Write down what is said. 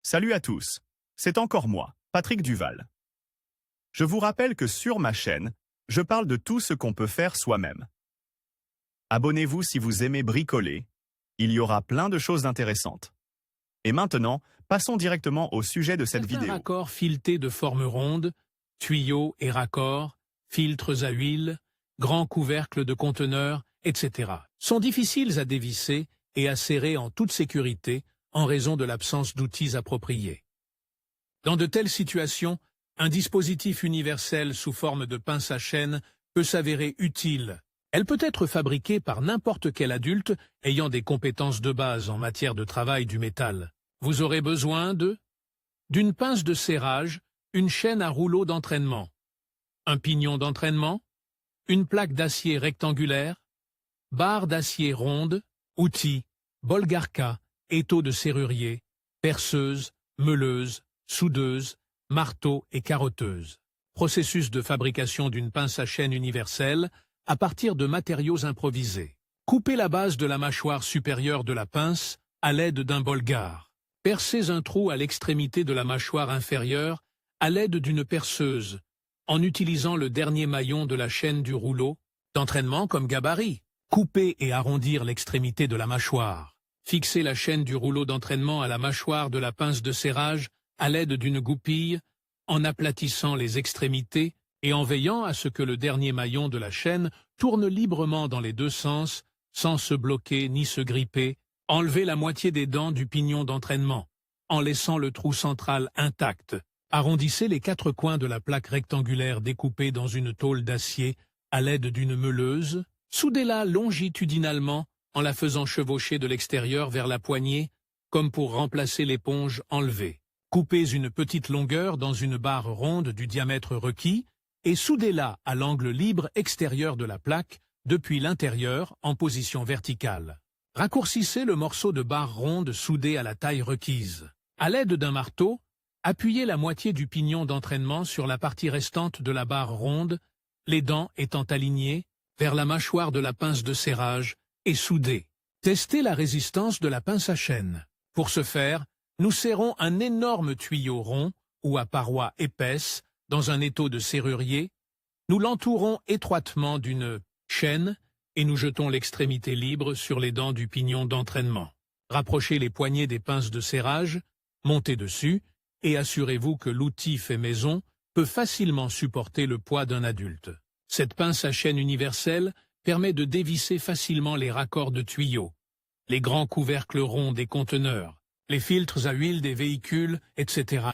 Salut à tous, c'est encore moi, Patrick Duval. Je vous rappelle que sur ma chaîne, je parle de tout ce qu'on peut faire soi-même. Abonnez-vous si vous aimez bricoler, il y aura plein de choses intéressantes. Et maintenant, passons directement au sujet de cette vidéo. Raccords filetés de forme ronde, tuyaux et raccords, filtres à huile, grands couvercles de conteneurs, etc. sont difficiles à dévisser et à serrer en toute sécurité en raison de l'absence d'outils appropriés. Dans de telles situations, un dispositif universel sous forme de pince à chaîne peut s'avérer utile. Elle peut être fabriquée par n'importe quel adulte ayant des compétences de base en matière de travail du métal. Vous aurez besoin d'une pince de serrage, une chaîne à rouleau d'entraînement, un pignon d'entraînement, une plaque d'acier rectangulaire, barre d'acier ronde, outils, bolgarka, étau de serrurier, perceuse, meuleuse, soudeuse, marteau et carotteuse. Processus de fabrication d'une pince à chaîne universelle à partir de matériaux improvisés. Coupez la base de la mâchoire supérieure de la pince à l'aide d'un bolgar. Percez un trou à l'extrémité de la mâchoire inférieure à l'aide d'une perceuse, en utilisant le dernier maillon de la chaîne du rouleau d'entraînement comme gabarit. Coupez et arrondir l'extrémité de la mâchoire. Fixez la chaîne du rouleau d'entraînement à la mâchoire de la pince de serrage à l'aide d'une goupille, en aplatissant les extrémités et en veillant à ce que le dernier maillon de la chaîne tourne librement dans les deux sens, sans se bloquer ni se gripper. Enlevez la moitié des dents du pignon d'entraînement, en laissant le trou central intact. Arrondissez les quatre coins de la plaque rectangulaire découpée dans une tôle d'acier à l'aide d'une meuleuse. Soudez-la longitudinalement en la faisant chevaucher de l'extérieur vers la poignée, comme pour remplacer l'éponge enlevée. Coupez une petite longueur dans une barre ronde du diamètre requis et soudez-la à l'angle libre extérieur de la plaque depuis l'intérieur en position verticale. Raccourcissez le morceau de barre ronde soudé à la taille requise. À l'aide d'un marteau, appuyez la moitié du pignon d'entraînement sur la partie restante de la barre ronde, les dents étant alignées vers la mâchoire de la pince de serrage et soudées. Testez la résistance de la pince à chaîne. Pour ce faire, nous serrons un énorme tuyau rond ou à parois épaisses dans un étau de serrurier. Nous l'entourons étroitement d'une chaîne et nous jetons l'extrémité libre sur les dents du pignon d'entraînement. Rapprochez les poignées des pinces de serrage, montez dessus et assurez-vous que l'outil fait maison peut facilement supporter le poids d'un adulte. Cette pince à chaîne universelle permet de dévisser facilement les raccords de tuyaux, les grands couvercles ronds des conteneurs, les filtres à huile des véhicules, etc.